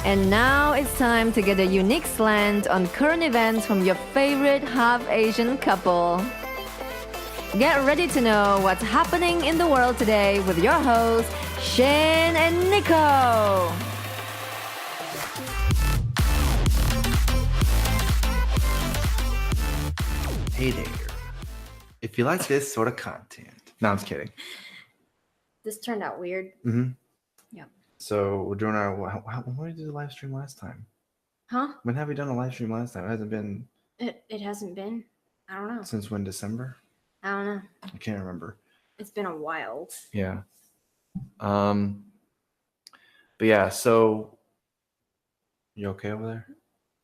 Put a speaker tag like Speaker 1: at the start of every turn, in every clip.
Speaker 1: And now it's time to get a unique slant on current events from your favorite half-Asian couple. Get ready to know what's happening in the world today with your hosts, Shaine and Nico.
Speaker 2: Hey there. If you like this sort of content. No, I'm just kidding.
Speaker 3: This turned out weird.
Speaker 2: Mm-hmm.
Speaker 3: Yeah.
Speaker 2: So we're doing our... When did we do the live stream last time?
Speaker 3: Huh?
Speaker 2: When have we done a live stream last time? It hasn't been...
Speaker 3: It hasn't been. I don't know.
Speaker 2: Since when? December?
Speaker 3: I don't know.
Speaker 2: I can't remember.
Speaker 3: It's been a while.
Speaker 2: Yeah. But yeah, so... You okay over there?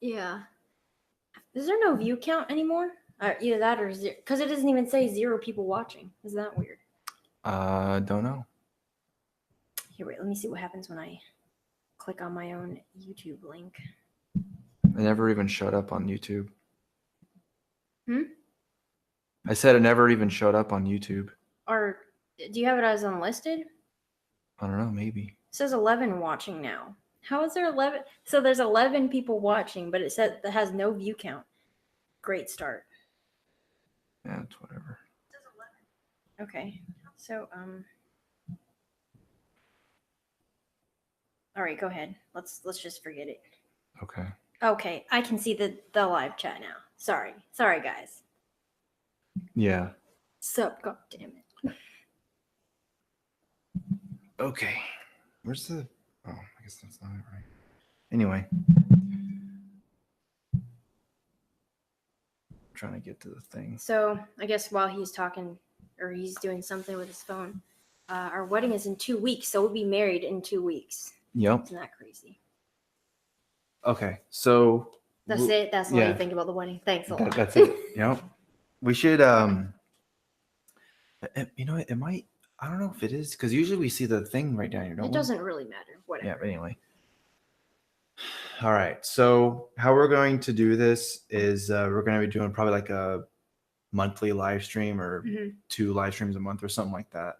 Speaker 3: Yeah. Is there no view count anymore? Either that or zero. Because it doesn't even say 0 people watching. Isn't that weird?
Speaker 2: Don't know.
Speaker 3: Here, wait. Let me see what happens when I click on my own YouTube link.
Speaker 2: It never even showed up on YouTube.
Speaker 3: Hmm?
Speaker 2: I said it never even showed up on YouTube.
Speaker 3: Or do you have it as unlisted?
Speaker 2: I don't know, maybe.
Speaker 3: It says 11 watching now. How is there 11? So there's 11 people watching, but it says that has no view count. Great start.
Speaker 2: Yeah, it's whatever.
Speaker 3: It says 11. Okay. So all right, go ahead. Let's just forget it.
Speaker 2: Okay.
Speaker 3: Okay, I can see the live chat now. Sorry, guys.
Speaker 2: Yeah.
Speaker 3: So, god damn it.
Speaker 2: Okay. Where's the... Oh, I guess that's not it, right? Anyway. Trying to get to the thing.
Speaker 3: So, I guess while he's talking, or he's doing something with his phone, our wedding is in 2 weeks, so we'll be married in 2 weeks.
Speaker 2: Yep.
Speaker 3: Isn't that crazy?
Speaker 2: Okay, so...
Speaker 3: That's it? That's all you think about the wedding? Thanks a lot.
Speaker 2: That's it. Yep. We should... You know, it might... I don't know if it is, because usually we see the thing right down here, don't we?
Speaker 3: It doesn't really matter. Whatever.
Speaker 2: Yeah, but anyway. All right, so how we're going to do this is we're going to be doing probably like a monthly live stream or 2 live streams a month or something like that.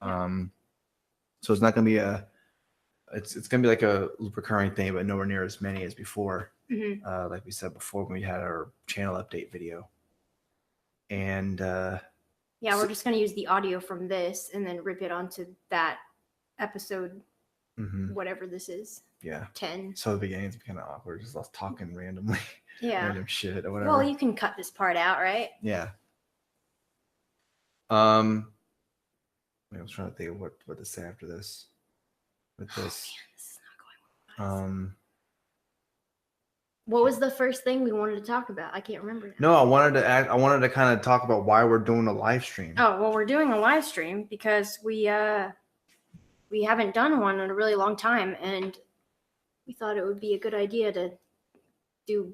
Speaker 2: So it's not going to be it's going to be like a recurring thing, but nowhere near as many as before. Like we said before when we had our channel update video. And
Speaker 3: yeah, we're just going to use the audio from this and then rip it onto that episode, whatever this is.
Speaker 2: Yeah.
Speaker 3: 10.
Speaker 2: So the beginning's kind of awkward, just us talking randomly.
Speaker 3: Yeah.
Speaker 2: Random shit or whatever.
Speaker 3: Well, you can cut this part out, right?
Speaker 2: Yeah. I was trying to think of what to say after this. With this.
Speaker 3: Man, this is not going well. What was the first thing we wanted to talk about? I can't remember now.
Speaker 2: No, I wanted to kind of talk about why we're doing a live stream.
Speaker 3: Oh, well, we're doing a live stream because we haven't done one in a really long time, and we thought it would be a good idea to do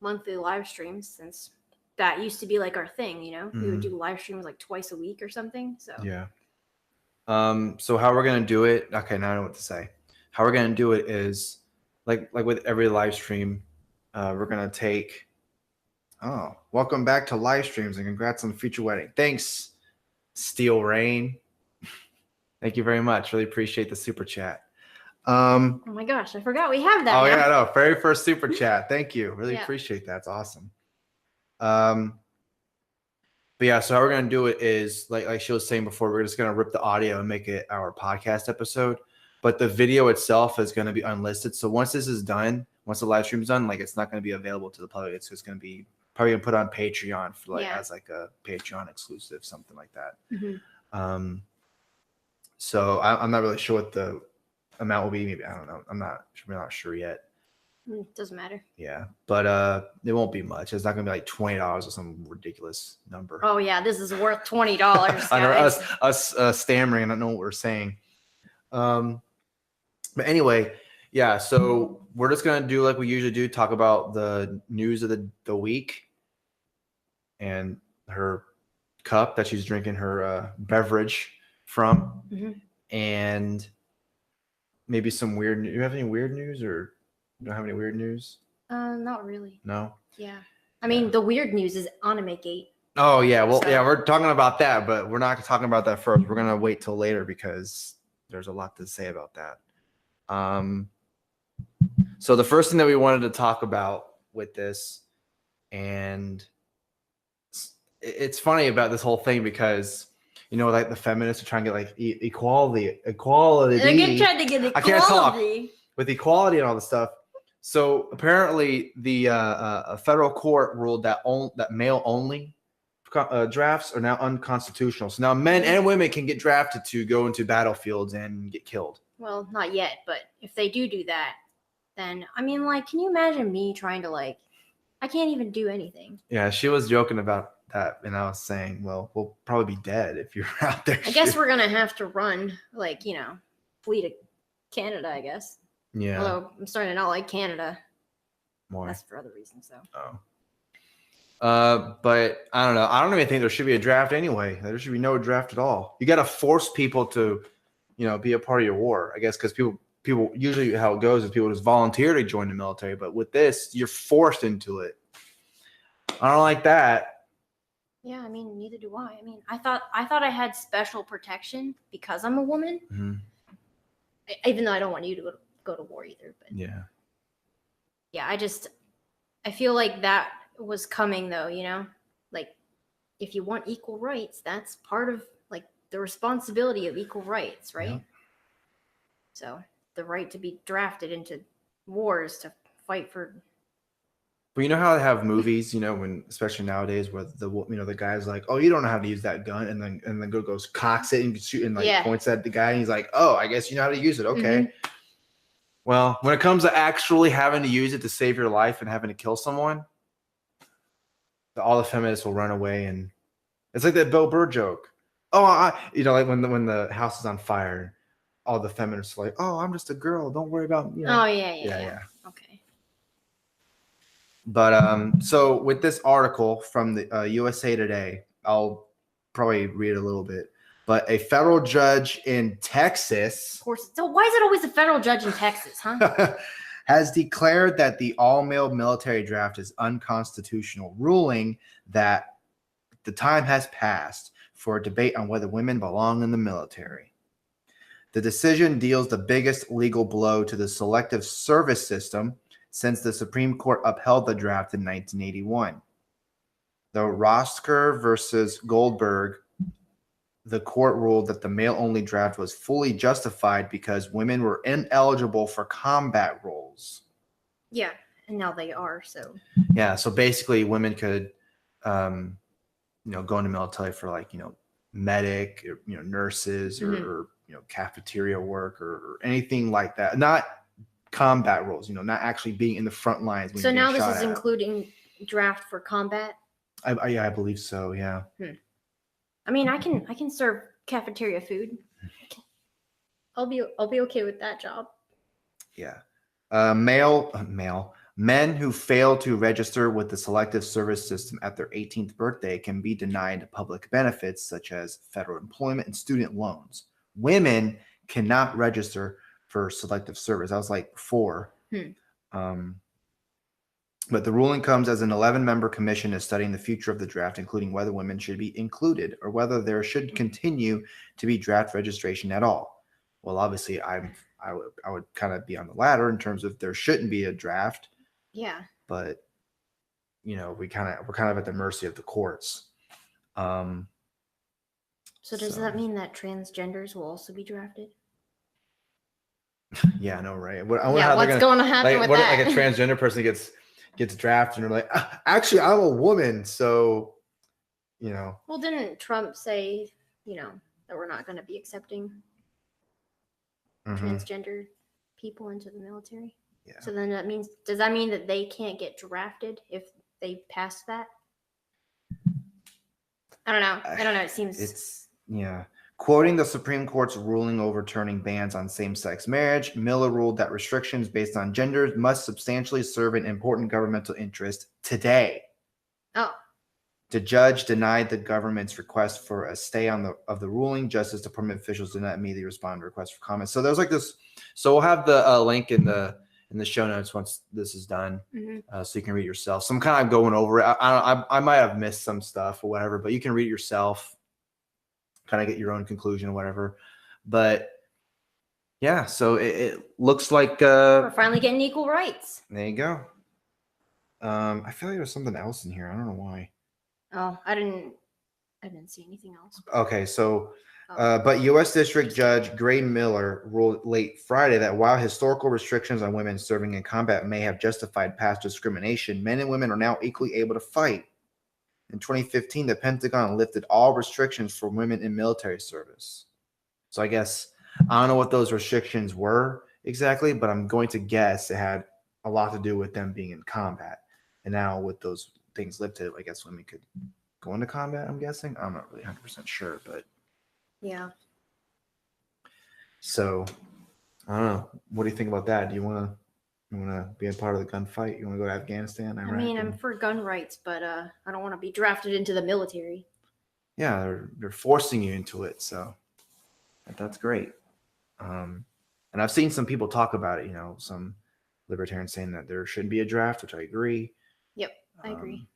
Speaker 3: monthly live streams since that used to be like our thing, you know? We would do live streams like twice a week or something. So
Speaker 2: yeah. So how we're gonna do it? Okay, now I know what to say. How we're gonna do it is like with every live stream, we're gonna take. Oh, welcome back to live streams and congrats on the future wedding. Thanks, Steel Rain. Thank you very much. Really appreciate the super chat.
Speaker 3: oh my gosh, I forgot we have that.
Speaker 2: Oh
Speaker 3: now.
Speaker 2: yeah, no, very first super chat. Thank you. Really appreciate that. It's awesome. But yeah, so how we're gonna do it is like she was saying before, we're just gonna rip the audio and make it our podcast episode. But the video itself is gonna be unlisted. So once this is done, once the live stream is done, like it's not gonna be available to the public. It's just gonna be probably gonna put on Patreon for as like a Patreon exclusive, something like that. So I'm not really sure what the amount will be. Maybe I don't know. We're not sure yet.
Speaker 3: It doesn't matter.
Speaker 2: Yeah, but it won't be much. It's not gonna be like $20 or some ridiculous number.
Speaker 3: Oh yeah, this is worth $20.
Speaker 2: I know us stammering. I don't know what we're saying. But anyway, yeah. So we're just gonna do like we usually do. Talk about the news of the week and her cup that she's drinking her beverage from, and maybe some weird. Do you have any weird news or? You don't have any weird news?
Speaker 3: Not really.
Speaker 2: No?
Speaker 3: Yeah. I mean, the weird news is Animegate.
Speaker 2: Oh, yeah. Well, yeah, we're talking about that, but we're not talking about that first. We're going to wait till later because there's a lot to say about that. So the first thing that we wanted to talk about with this, and it's funny about this whole thing because like the feminists are trying to get like equality.
Speaker 3: They're trying to get equality.
Speaker 2: I can't talk with equality and all this stuff. So apparently, the federal court ruled that male only drafts are now unconstitutional. So now men and women can get drafted to go into battlefields and get killed.
Speaker 3: Well, not yet, but if they do that, then I mean, like, can you imagine me trying to I can't even do anything.
Speaker 2: Yeah, she was joking about that, and I was saying, well, we'll probably be dead if you're out there.
Speaker 3: I guess we're gonna have to run, flee to Canada, I guess.
Speaker 2: Yeah.
Speaker 3: Although I'm starting to not like Canada.
Speaker 2: More.
Speaker 3: That's for other reasons, though.
Speaker 2: Oh. But I don't know. I don't even think there should be a draft anyway. There should be no draft at all. You got to force people to, be a part of your war, I guess, because people usually how it goes is people just volunteer to join the military. But with this, you're forced into it. I don't like that.
Speaker 3: Yeah, I mean, neither do I. I mean, I thought I had special protection because I'm a woman.
Speaker 2: Mm-hmm.
Speaker 3: Even though I don't want you to go to war either. But
Speaker 2: yeah,
Speaker 3: I feel like that was coming though. If you want equal rights, that's part of the responsibility of equal rights, right?
Speaker 2: Yeah.
Speaker 3: So the right to be drafted into wars to fight for.
Speaker 2: But you know how they have movies, when especially nowadays where the guy's like, oh, you don't know how to use that gun, and then the girl goes cocks it and shoot and points at the guy, and he's like, oh, I guess you know how to use it. Okay.
Speaker 3: Mm-hmm.
Speaker 2: Well, when it comes to actually having to use it to save your life and having to kill someone, all the feminists will run away, and it's like that Bill Burr joke. Oh, like when the house is on fire, all the feminists are like, oh, I'm just a girl. Don't worry about me.
Speaker 3: Oh yeah. Okay.
Speaker 2: But so with this article from the USA Today, I'll probably read a little bit. But a federal judge in Texas,
Speaker 3: of course. So why is it always a federal judge in Texas, huh?
Speaker 2: has declared that the all-male military draft is unconstitutional, ruling that the time has passed for a debate on whether women belong in the military. The decision deals the biggest legal blow to the selective service system since the Supreme Court upheld the draft in 1981. The Rosker versus Goldberg, the court ruled that the male-only draft was fully justified because women were ineligible for combat roles.
Speaker 3: Yeah, and now they are, so.
Speaker 2: Yeah, so basically women could, go into military for medic, or, nurses,
Speaker 3: mm-hmm.
Speaker 2: or cafeteria work or anything like that. Not combat roles, not actually being in the front lines.
Speaker 3: So now this is including draft for combat?
Speaker 2: I believe so, yeah.
Speaker 3: I mean, I can serve cafeteria food. I'll be okay with that job.
Speaker 2: Yeah. Men who fail to register with the selective service system at their 18th birthday can be denied public benefits such as federal employment and student loans. Women cannot register for selective service. I was like 4. But the ruling comes as an 11-member commission is studying the future of the draft, including whether women should be included or whether there should continue to be draft registration at all. Well, obviously, I would kind of be on the latter in terms of there shouldn't be a draft.
Speaker 3: Yeah.
Speaker 2: But we're kind of at the mercy of the courts.
Speaker 3: So does that mean that transgenders will also be drafted?
Speaker 2: Yeah, I know, right?
Speaker 3: What's going to happen with that?
Speaker 2: Like a transgender person gets drafted and they're like, actually, I'm a woman, so
Speaker 3: Well, didn't Trump say, that we're not going to be accepting transgender people into the military?
Speaker 2: Yeah.
Speaker 3: So then does that mean that they can't get drafted if they pass that? I don't know. It seems
Speaker 2: Quoting the Supreme Court's ruling overturning bans on same-sex marriage, Miller ruled that restrictions based on gender must substantially serve an important governmental interest today.
Speaker 3: Oh.
Speaker 2: The judge denied the government's request for a stay of the ruling. Justice Department officials did not immediately respond to requests for comment. So there's this. So we'll have the link in the show notes once this is done, so you can read yourself. So I'm kind of going over it. I might have missed some stuff or whatever, but you can read it yourself. Kind of get your own conclusion or whatever. But yeah, so it looks like
Speaker 3: We're finally getting equal rights.
Speaker 2: there you go. I feel like there's something else in here. I don't know why.
Speaker 3: Oh, I didn't see anything else.
Speaker 2: Okay, so
Speaker 3: Oh.
Speaker 2: but U.S. District Judge Gray Miller ruled late Friday that while historical restrictions on women serving in combat may have justified past discrimination, men and women are now equally able to fight. In 2015, the Pentagon lifted all restrictions for women in military service. So I guess I don't know what those restrictions were exactly, but I'm going to guess it had a lot to do with them being in combat. And now with those things lifted, I guess women could go into combat, I'm guessing. I'm not really 100% sure, but
Speaker 3: Yeah.
Speaker 2: so I don't know. What do you think about that? Do you want to be a part of the gunfight? You want to go to Afghanistan? Iraq?
Speaker 3: I mean, I'm for gun rights, but I don't want to be drafted into the military.
Speaker 2: Yeah, they're forcing you into it, so that's great. And I've seen some people talk about it. Some libertarians saying that there shouldn't be a draft, which I agree.
Speaker 3: Yep, I agree.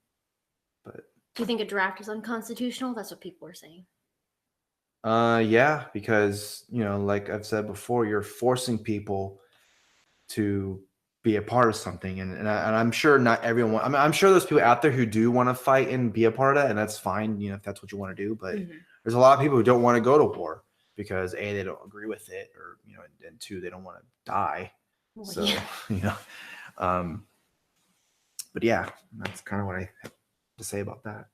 Speaker 2: But
Speaker 3: do you think a draft is unconstitutional? That's what people are saying.
Speaker 2: Yeah, because like I've said before, you're forcing people to be a part of something, and I'm sure not everyone. I mean, I'm sure there's people out there who do want to fight and be a part of that, and that's fine. If that's what you want to do. But there's a lot of people who don't want to go to war because A, they don't agree with it, or and two, they don't want to die.
Speaker 3: Well,
Speaker 2: So
Speaker 3: yeah.
Speaker 2: But yeah, that's kind of what I have to say about that.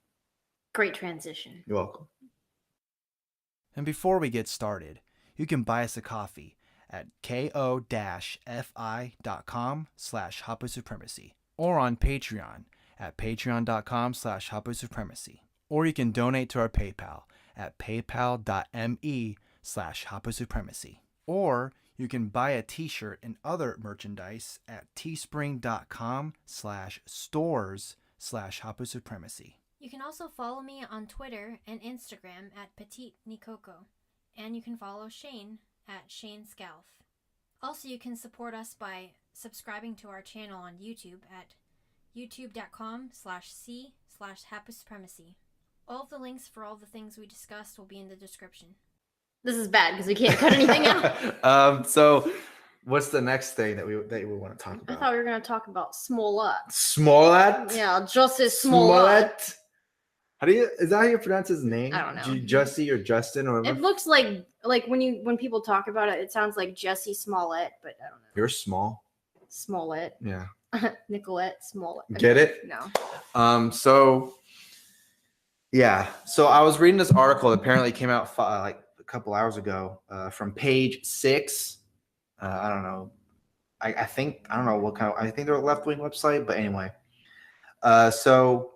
Speaker 3: Great transition.
Speaker 2: You're welcome.
Speaker 4: And before we get started, you can buy us a coffee at ko-fi.com/Hapu or on Patreon at patreon.com/Hapu, or you can donate to our PayPal at paypal.me/Hapu, or you can buy a t-shirt and other merchandise at teespring.com/stores/Hapu.
Speaker 5: You can also follow me on Twitter and Instagram at Petite Nikoko, and you can follow Shane at Shane Scalf. Also, you can support us by subscribing to our channel on YouTube at youtube.com/c/Hapu. All of the links for all the things we discussed will be in the description.
Speaker 3: This is bad because we can't cut anything out.
Speaker 2: So what's the next thing that we want to talk
Speaker 3: I
Speaker 2: about?
Speaker 3: thought we were going to talk about Smollett.
Speaker 2: Smollett?
Speaker 3: Yeah, Jussie Smollett.
Speaker 2: Is that how you pronounce his name?
Speaker 3: I don't know.
Speaker 2: Jussie or Justin or whatever?
Speaker 3: It looks like when people talk about it, it sounds like Jussie Smollett, but I don't know.
Speaker 2: You're small.
Speaker 3: Smollett.
Speaker 2: Yeah.
Speaker 3: Nicolette Smollett.
Speaker 2: Get it?
Speaker 3: No.
Speaker 2: So yeah. So I was reading this article that apparently came out like a couple hours ago from Page 6. I don't know. I don't know what kind of. I think they're a left-wing website, but anyway. So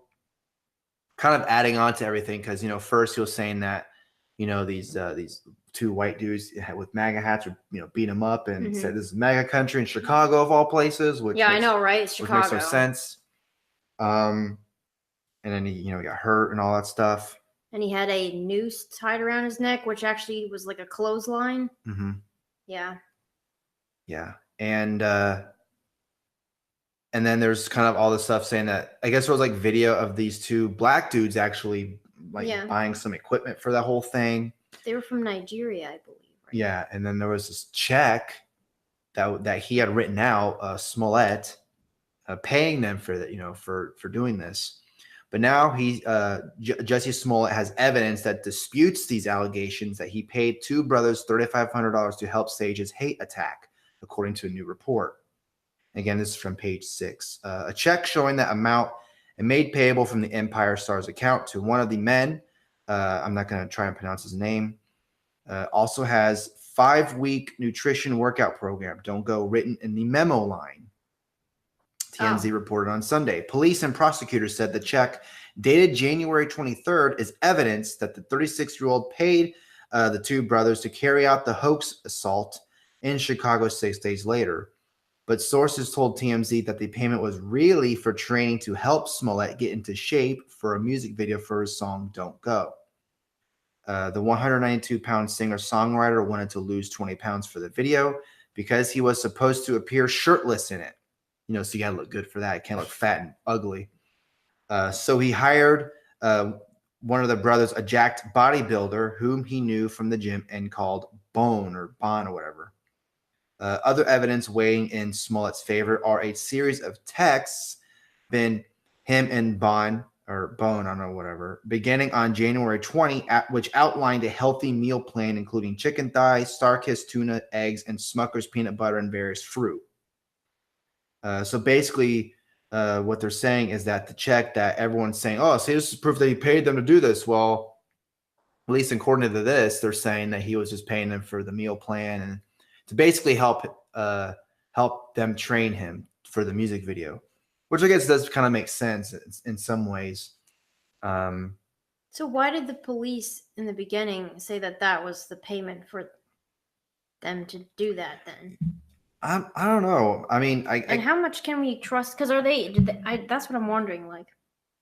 Speaker 2: kind of adding on to everything because first he was saying that these two white dudes with MAGA hats would beat him up and said this is MAGA country in Chicago of all places. Which
Speaker 3: I know, right? It's
Speaker 2: which
Speaker 3: Chicago.
Speaker 2: makes no sense. And then he got hurt and all that stuff.
Speaker 3: And he had a noose tied around his neck, which actually was like a clothesline.
Speaker 2: Mm-hmm.
Speaker 3: Yeah.
Speaker 2: Yeah, and then there's kind of all this stuff saying that I guess there was like video of these two black dudes actually buying some equipment for that whole thing. They
Speaker 3: were from Nigeria, I believe. Right?
Speaker 2: Yeah, and then there was this check that he had written out, Smollett, paying them for that, for doing this. But now Jussie Smollett has evidence that disputes these allegations that he paid two brothers $3,500 to help stage his hate attack, according to a new report. Again, this is from Page 6. A check showing that amount and made payable from the Empire Star's account to one of the men. I'm not going to try and pronounce his name. Also has 5-week nutrition workout program. Don't go written in the memo line. TMZ reported on Sunday. Police and prosecutors said the check dated January 23rd is evidence that the 36-year-old paid the two brothers to carry out the hoax assault in Chicago 6 days later. But sources told TMZ that the payment was really for training to help Smollett get into shape for a music video for his song Don't Go. The 192-pound singer-songwriter wanted to lose 20 pounds for the video because he was supposed to appear shirtless in it. So you got to look good for that. You can't look fat and ugly. So he hired one of the brothers, a jacked bodybuilder whom he knew from the gym and called Bon or whatever. Other evidence weighing in Smollett's favor are a series of texts been him and Bone, I don't know, whatever, beginning on January 20, which outlined a healthy meal plan, including chicken thighs, Star-Kissed tuna, eggs, and Smucker's peanut butter and various fruit. So basically, what they're saying is that the check that everyone's saying, oh, see, this is proof that he paid them to do this. Well, at least according to this, they're saying that he was just paying them for the meal plan and to basically help them train him for the music video, which I guess does kind of make sense in some ways.
Speaker 3: So why did the police in the beginning say that that was the payment for them to do that then?
Speaker 2: I don't know. I mean,
Speaker 3: and how much can we trust? Because that's what I'm wondering. Like,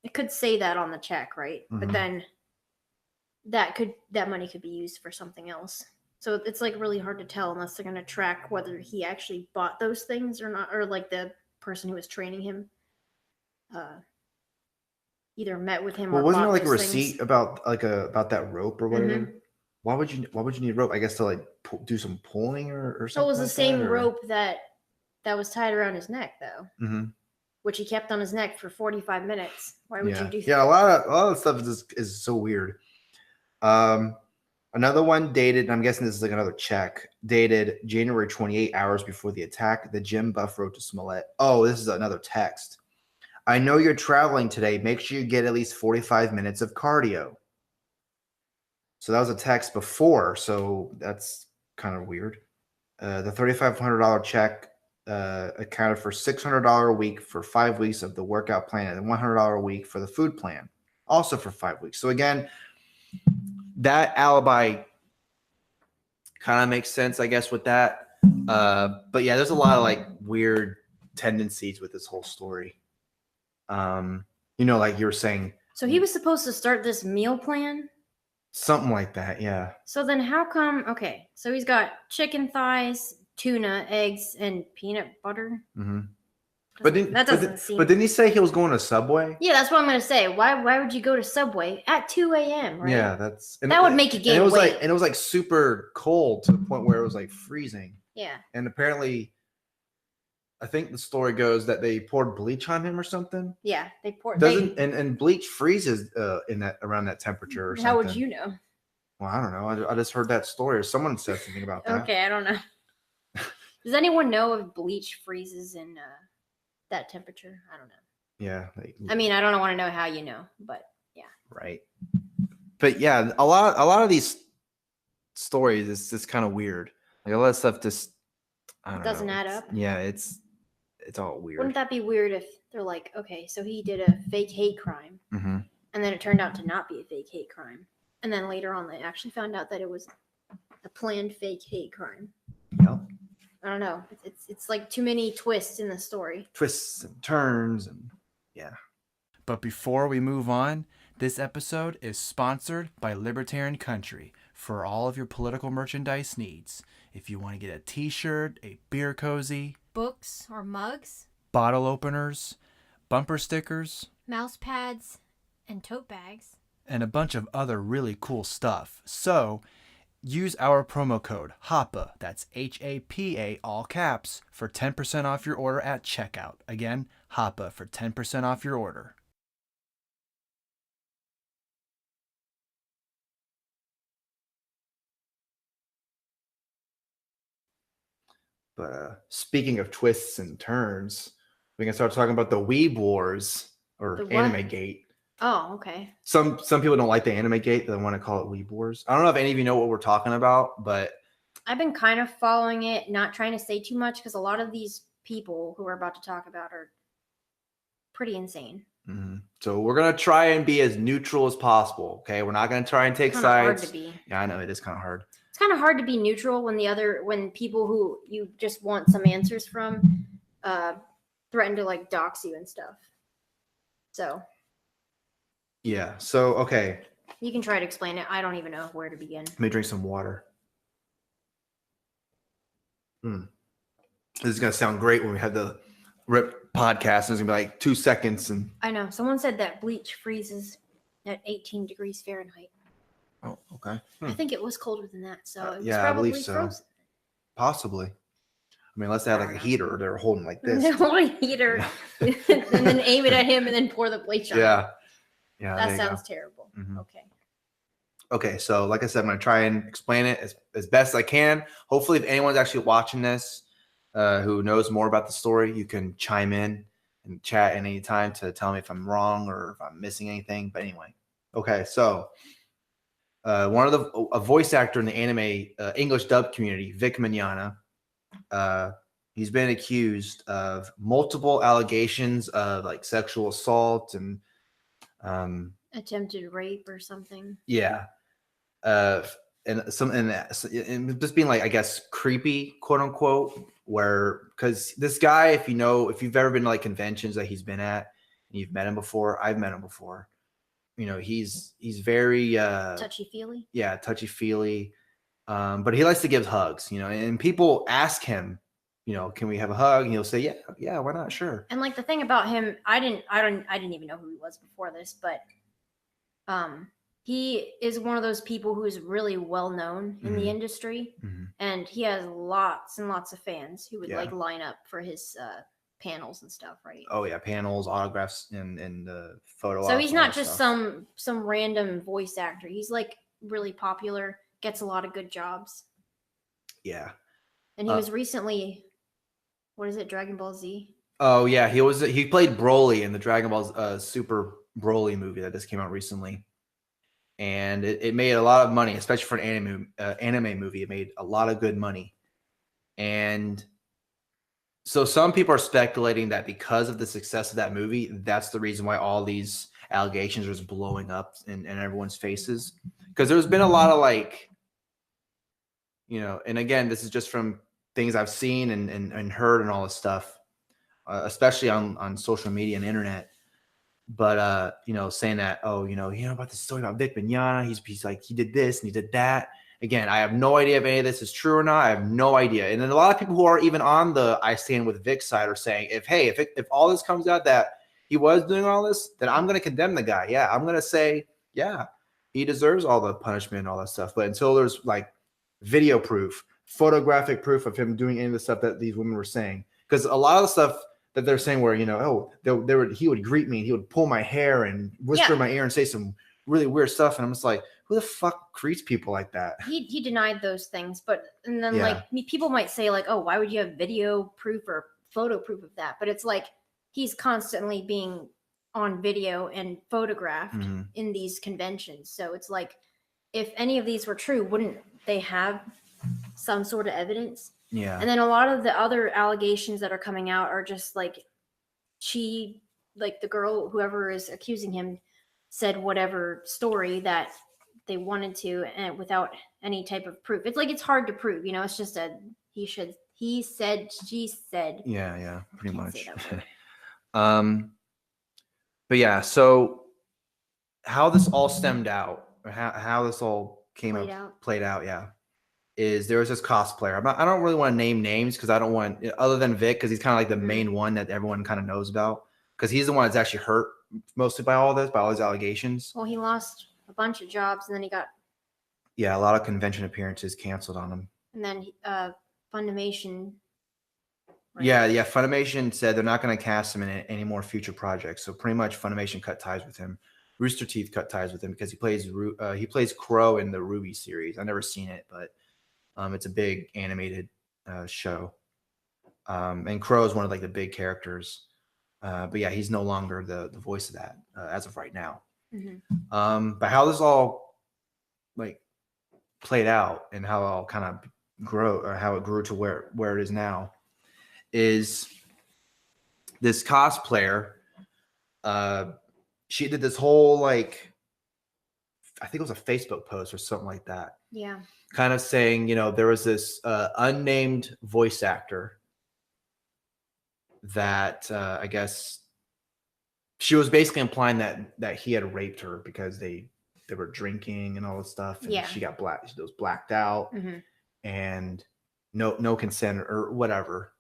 Speaker 3: it could say that on the check, right?
Speaker 2: Mhm.
Speaker 3: But then that money could be used for something else. So it's like really hard to tell unless they're going to track whether he actually bought those things or not, or like the person who was training him either met with him or
Speaker 2: wasn't
Speaker 3: bought
Speaker 2: there like a
Speaker 3: those
Speaker 2: receipt
Speaker 3: things.
Speaker 2: about that rope or whatever?
Speaker 3: Mhm.
Speaker 2: Why would you need rope? I guess to like do some pulling or something.
Speaker 3: So it was the
Speaker 2: like
Speaker 3: same
Speaker 2: that, or...
Speaker 3: rope that was tied around his neck, though,
Speaker 2: Mhm.
Speaker 3: which he kept on his neck for 45 minutes. Why would you do that?
Speaker 2: Yeah, a lot of stuff is so weird. Another one dated, and I'm guessing this is like another check, dated January 28 hours before the attack. The gym buff wrote to Smollett. Oh, this is another text. I know you're traveling today. Make sure you get at least 45 minutes of cardio. So that was a text before. So that's kind of weird. The $3,500 check accounted for $600 a week for 5 weeks of the workout plan and $100 a week for the food plan, also for 5 weeks. So again, that alibi kind of makes sense, I guess, with that. But yeah, there's a lot of like weird tendencies with this whole story. Like you were saying.
Speaker 3: So he was supposed to start this meal plan?
Speaker 2: Something like that, yeah.
Speaker 3: So then how come, okay, so he's got chicken thighs, tuna, eggs, and peanut butter?
Speaker 2: Mm-hmm.
Speaker 3: But didn't
Speaker 2: he say he was going to Subway?
Speaker 3: Yeah, that's what I'm going to say. Why would you go to Subway at 2 a.m., right?
Speaker 2: Yeah,
Speaker 3: that would make you gain weight.
Speaker 2: And it was like super cold to the point where it was like freezing.
Speaker 3: Yeah.
Speaker 2: And apparently, I think the story goes that they poured bleach on him or something.
Speaker 3: Yeah, they poured.
Speaker 2: And bleach freezes around that temperature or something.
Speaker 3: How would you know?
Speaker 2: Well, I don't know. I just heard that story, or someone said something about that.
Speaker 3: Okay, I don't know. Does anyone know if bleach freezes in that temperature? I don't know.
Speaker 2: Yeah.
Speaker 3: I mean, I don't want to know how you know, but yeah.
Speaker 2: Right. But yeah, a lot of these stories is just kind of weird. Like a lot of stuff just
Speaker 3: doesn't add up.
Speaker 2: Yeah, it's all weird.
Speaker 3: Wouldn't that be weird if they're like, okay, so he did a fake hate crime,
Speaker 2: mm-hmm.
Speaker 3: and then it turned out to not be a fake hate crime, and then later on they actually found out that it was a planned fake hate crime.
Speaker 2: Yep.
Speaker 3: I don't know. It's like too many twists in the story.
Speaker 2: Twists and turns and yeah.
Speaker 4: But before we move on, this episode is sponsored by Libertarian Country for all of your political merchandise needs. If you want to get a t-shirt, a beer cozy,
Speaker 5: books or mugs,
Speaker 4: bottle openers, bumper stickers,
Speaker 5: mouse pads, and tote bags,
Speaker 4: and a bunch of other really cool stuff. So use our promo code HAPA, that's HAPA, all caps, for 10% off your order at checkout. Again, HAPA for 10% off your order.
Speaker 2: But speaking of twists and turns, we can start talking about the Weeb Wars or Anime Gate.
Speaker 3: Oh, okay.
Speaker 2: Some people don't like the Anime Gate. They want to call it Weeb Wars. I don't know if any of you know what we're talking about, but
Speaker 3: I've been kind of following it, not trying to say too much because a lot of these people who we're about to talk about are pretty insane.
Speaker 2: Mm-hmm. So we're going to try and be as neutral as possible. Okay. We're not going to try and take sides.
Speaker 3: Hard to be.
Speaker 2: Yeah, I know it is kind of hard.
Speaker 3: It's kind of hard to be neutral when people who you just want some answers from threaten to like dox you and stuff. So.
Speaker 2: Yeah. So, okay.
Speaker 3: You can try to explain it. I don't even know where to begin.
Speaker 2: Let me drink some water. This is going to sound great when we have the RIP podcast. It's going to be like 2 seconds. And
Speaker 3: I know. Someone said that bleach freezes at 18 degrees Fahrenheit.
Speaker 2: Oh, okay.
Speaker 3: I think it was colder than that. So it was
Speaker 2: yeah,
Speaker 3: probably
Speaker 2: I believe so.
Speaker 3: frozen.
Speaker 2: Possibly. I mean, unless they had like a heater, they're holding like this.
Speaker 3: They hold a heater and then aim it at him and then pour the bleach on.
Speaker 2: Yeah. Yeah.
Speaker 3: That sounds terrible.
Speaker 2: Mhm.
Speaker 3: Okay.
Speaker 2: Okay, so like I said, I'm going to try and explain it as best I can. Hopefully, if anyone's actually watching this who knows more about the story, you can chime in and chat at any time to tell me if I'm wrong or if I'm missing anything. But anyway, okay, so a voice actor in the anime English dub community, Vic Mignogna, he's been accused of multiple allegations of like sexual assault and
Speaker 3: Attempted rape or something.
Speaker 2: yeah. And just being like, I guess, creepy, quote unquote, where, because this guy, if you've ever been to like conventions that he's been at and you've met him before, I've met him before, he's very
Speaker 3: Touchy feely.
Speaker 2: yeah, touchy feely, but he likes to give hugs, and people ask him, can we have a hug, and he'll say, yeah, why not, sure.
Speaker 3: And like the thing about him, I didn't even know who he was before this, but he is one of those people who's really well known in the industry, and he has lots and lots of fans who would like line up for his panels and stuff, right?
Speaker 2: Oh yeah, panels, autographs, and photo.
Speaker 3: So he's not just
Speaker 2: stuff.
Speaker 3: some random voice actor. He's like really popular, gets a lot of good jobs.
Speaker 2: Yeah.
Speaker 3: And he was recently, what is it, Dragon Ball Z?
Speaker 2: Oh yeah, he played Broly in the Dragon Ball Super Broly movie that just came out recently. And it made a lot of money, especially for an anime movie. It made a lot of good money. And so some people are speculating that because of the success of that movie, that's the reason why all these allegations are just blowing up in everyone's faces. Because there's been a lot of like, and again, this is just from things I've seen and heard and all this stuff, especially on social media and internet. But saying that, about the story about Vic Mignogna, he's like, he did this and he did that. Again, I have no idea if any of this is true or not. I have no idea. And then a lot of people who are even on the I stand with Vic side are saying, if all this comes out that he was doing all this, then I'm going to condemn the guy. Yeah, I'm going to say, yeah, he deserves all the punishment and all that stuff. But until there's like video proof, photographic proof of him doing any of the stuff that these women were saying, because a lot of the stuff that they're saying where, he would greet me and he would pull my hair and whisper in my ear and say some really weird stuff. And I'm just like, who the fuck greets people like that?
Speaker 3: He denied those things. And then like people might say like, oh, why would you have video proof or photo proof of that? But it's like, he's constantly being on video and photographed in these conventions. So it's like, if any of these were true, wouldn't they have some sort of evidence?
Speaker 2: Yeah.
Speaker 3: And then a lot of the other allegations that are coming out are just like the girl, whoever is accusing him, said whatever story that they wanted to, and without any type of proof. It's like, it's hard to prove, it's just he said, she said.
Speaker 2: Yeah, pretty much. But yeah, so how this all stemmed out, or how this all played out, yeah, is there was this cosplayer. I don't really want to name names because I don't want, other than Vic, because he's kind of like the main one that everyone kind of knows about, because he's the one that's actually hurt mostly by all these allegations.
Speaker 3: Well, he lost a bunch of jobs, and then he got
Speaker 2: a lot of convention appearances canceled on him.
Speaker 3: And then Funimation.
Speaker 2: Right? Yeah. Funimation said they're not going to cast him in any more future projects. So pretty much Funimation cut ties with him. Rooster Teeth cut ties with him because he plays Crow in the Ruby series. I've never seen it, but it's a big animated show. And Crow is one of like the big characters. But yeah, he's no longer the voice of that as of right now. But how this all like played out and how it all kind of how it grew to where it is now is this cosplayer. She did this whole like, I think it was a Facebook post or something like that.
Speaker 3: Yeah.
Speaker 2: Kind of saying, there was this unnamed voice actor that I guess she was basically implying that he had raped her because they were drinking and all this stuff. And she was blacked out and no consent or whatever.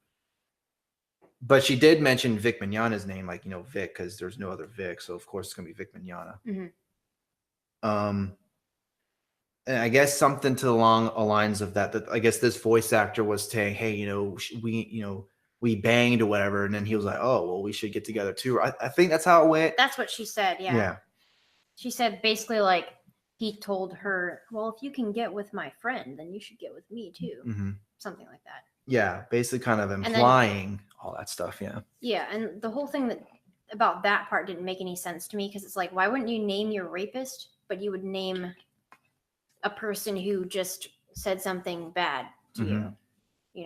Speaker 2: But she did mention Vic Mignogna's name, like, Vic, because there's no other Vic. So of course it's gonna be Vic Mignogna. and I guess something to along the lines of that I guess this voice actor was saying, hey, we banged or whatever. And then he was like, oh, well, we should get together too. I think that's how it went.
Speaker 3: That's what she said. Yeah.
Speaker 2: Yeah.
Speaker 3: She said basically like he told her, well, if you can get with my friend, then you should get with me too.
Speaker 2: Mm-hmm.
Speaker 3: Something like that.
Speaker 2: Yeah. Basically kind of implying all that stuff. Yeah.
Speaker 3: Yeah. And the whole thing about that part didn't make any sense to me because it's like, why wouldn't you name your rapist, but you would name a person who just said something bad to
Speaker 2: Mm-hmm.
Speaker 3: you,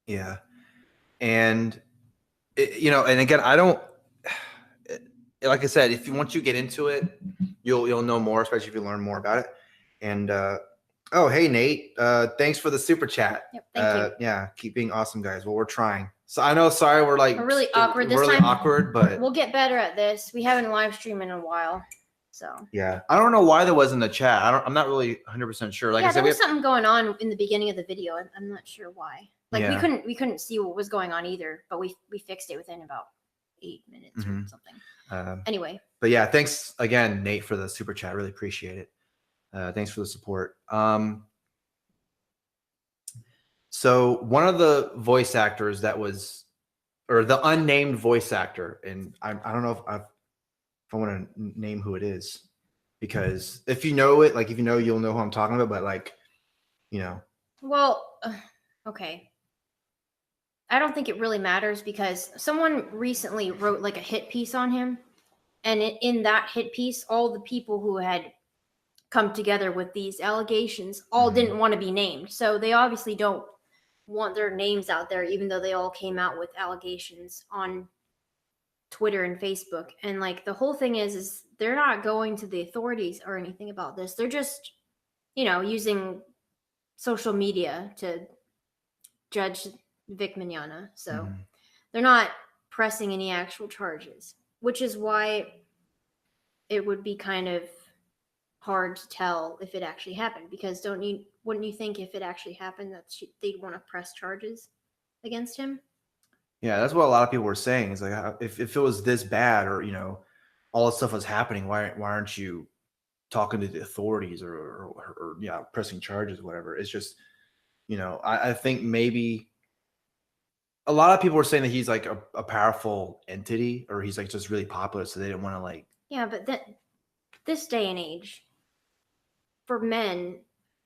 Speaker 2: Yeah. And, and again, I don't, like I said, once you get into it, you'll know more, especially if you learn more about it. And, oh, hey, Nate, thanks for the super chat.
Speaker 3: Yep, thank you.
Speaker 2: Yeah. Keep being awesome, guys. Well, we're trying. So I know, sorry, we're
Speaker 3: really awkward this
Speaker 2: really
Speaker 3: time.
Speaker 2: awkward, but
Speaker 3: We'll get better at this. We haven't live streamed in a while. So
Speaker 2: yeah, I don't know why there wasn't a chat. I'm not really 100% sure. Like I said,
Speaker 3: there was something going on in the beginning of the video. I'm not sure why. Like
Speaker 2: Yeah.
Speaker 3: we couldn't see what was going on either, but we fixed it within about 8 minutes or something. Anyway.
Speaker 2: But yeah, thanks again, Nate, for the super chat. Really appreciate it. Thanks for the support. So one of the voice actors or the unnamed voice actor, and I don't know if I want to name who it is, because if you know it, like if you know, you'll know who I'm talking about. But like,
Speaker 3: Well, okay. I don't think it really matters because someone recently wrote like a hit piece on him, and in that hit piece, all the people who had come together with these allegations all didn't want to be named, so they obviously don't want their names out there, even though they all came out with allegations on Twitter and Facebook. And like the whole thing is they're not going to the authorities or anything about this. They're just, using social media to judge Vic Mignogna. So they're not pressing any actual charges, which is why it would be kind of hard to tell if it actually happened, because wouldn't you think if it actually happened that they'd want to press charges against him?
Speaker 2: Yeah, that's what a lot of people were saying. Is like, if it was this bad, or all this stuff was happening, why aren't you talking to the authorities or pressing charges or whatever? It's just, I think maybe a lot of people were saying that he's like a powerful entity, or he's like just really popular, so they didn't want to like.
Speaker 3: Yeah, but this day and age, for men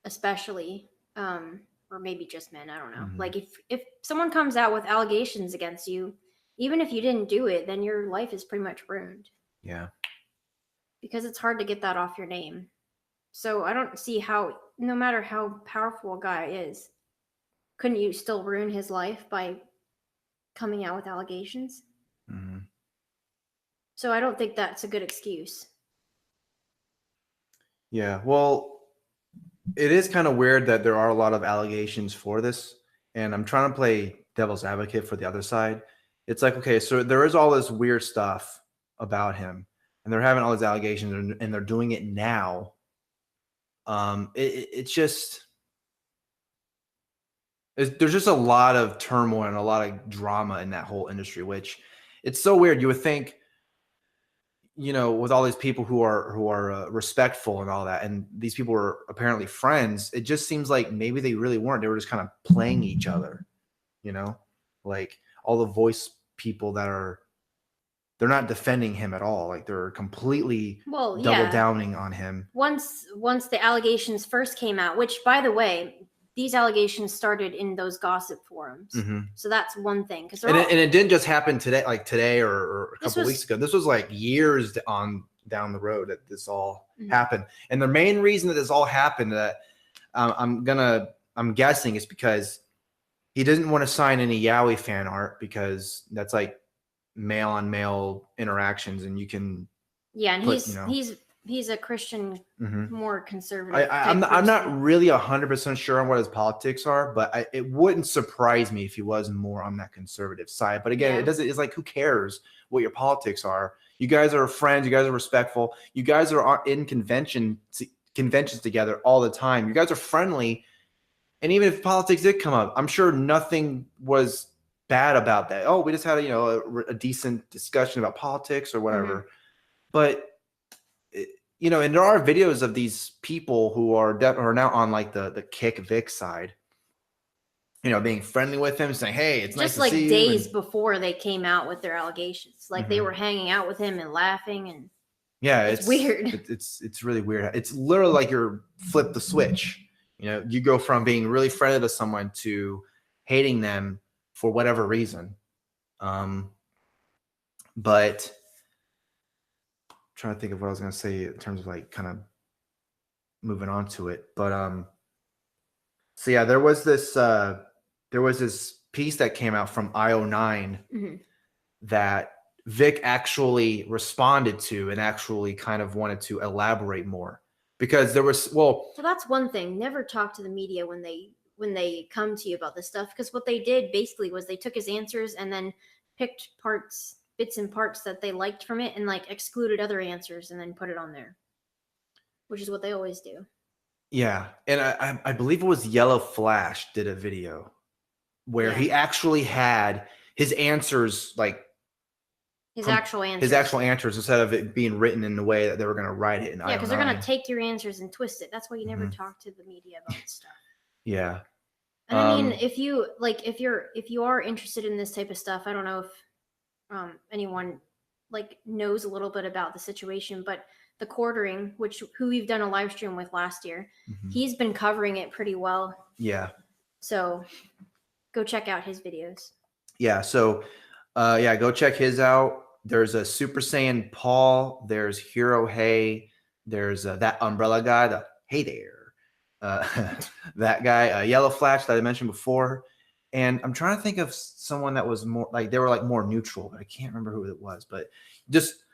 Speaker 3: especially, or maybe just men, I don't know. Like if someone comes out with allegations against you, even if you didn't do it, then your life is pretty much ruined.
Speaker 2: Yeah.
Speaker 3: Because it's hard to get that off your name. So I don't see how, no matter how powerful a guy is, couldn't you still ruin his life by coming out with allegations? So I don't think that's a good excuse.
Speaker 2: Yeah, well, it is kind of weird that there are a lot of allegations for this, and I'm trying to play devil's advocate for the other side. It's like, okay, so there is all this weird stuff about him, and they're having all these allegations, and they're doing it now. It's just, there's just a lot of turmoil and a lot of drama in that whole industry, which it's so weird. You would think, with all these people who are respectful and all that, and these people were apparently friends, it just seems like maybe they really weren't. They were just kind of playing each other, like all the voice people they're not defending him at all. Like they're completely double downing on him.
Speaker 3: Once the allegations first came out, which by the way, these allegations started in those gossip forums. So that's one thing. And
Speaker 2: it didn't just happen today or a couple weeks ago. This was like years down the road that this all happened. And the main reason that this all happened, that I'm guessing, is because he didn't want to sign any Yowie fan art, because that's like male on male interactions, and you can. Yeah,
Speaker 3: and he's a Christian, more conservative.
Speaker 2: I'm not really 100% sure on what his politics are, but it wouldn't surprise me if he was more on that conventional side. But again, it's like, who cares what your politics are? You guys are friends. You guys are respectful. You guys are in conventions together all the time. You guys are friendly. And even if politics did come up, I'm sure nothing was bad about that. Oh, we just had a decent discussion about politics or whatever. But you know, and there are videos of these people who are now on like the Kick Vic side, you know, being friendly with him, saying, "Hey, it's nice
Speaker 3: Just
Speaker 2: to
Speaker 3: like
Speaker 2: see you."
Speaker 3: days
Speaker 2: And,
Speaker 3: before they came out with their allegations, like they
Speaker 2: Mhm.
Speaker 3: were hanging out with him and laughing, and
Speaker 2: yeah,
Speaker 3: it's weird.
Speaker 2: It's really weird. It's literally like you're flip the switch. You know, you go from being really friendly to someone to hating them for whatever reason. But I'm trying to think of what I was going to say in terms of like kind of moving on to it. But so yeah, there was this piece that came out from IO9
Speaker 3: Mhm.
Speaker 2: that Vic actually responded to and actually kind of wanted to elaborate more, because there was, well,
Speaker 3: So that's one thing. Never talk to the media when they come to you about this stuff, because what they did basically was they took his answers and then picked bits and parts that they liked from it, and like excluded other answers and then put it on there, which is what they always do.
Speaker 2: yeah, and I believe it was Yellow Flash did a video where
Speaker 3: Yeah.
Speaker 2: he actually had his answers, like
Speaker 3: His
Speaker 2: from
Speaker 3: actual answers.
Speaker 2: his actual answers, instead of it being written in the way that they were going to write it in
Speaker 3: Yeah, because they're gonna
Speaker 2: IO9.
Speaker 3: take your answers and twist it. That's why you never
Speaker 2: Mhm.
Speaker 3: talk to the media about this stuff.
Speaker 2: Yeah.
Speaker 3: And I mean, if you are interested in this type of stuff, I don't know if anyone like knows a little bit about the situation, but the quartering, who we've done a live stream with last year,
Speaker 2: Mhm.
Speaker 3: he's been covering it pretty well.
Speaker 2: Yeah.
Speaker 3: So go check out his videos.
Speaker 2: Yeah. So, yeah, go check his out. There's a Super Saiyan Paul. There's Hero Hey. There's that umbrella guy. The hey there, that guy. Yellow Flash that I mentioned before. And I'm trying to think of someone that was more like, they were like more neutral, but I can't remember who it was. But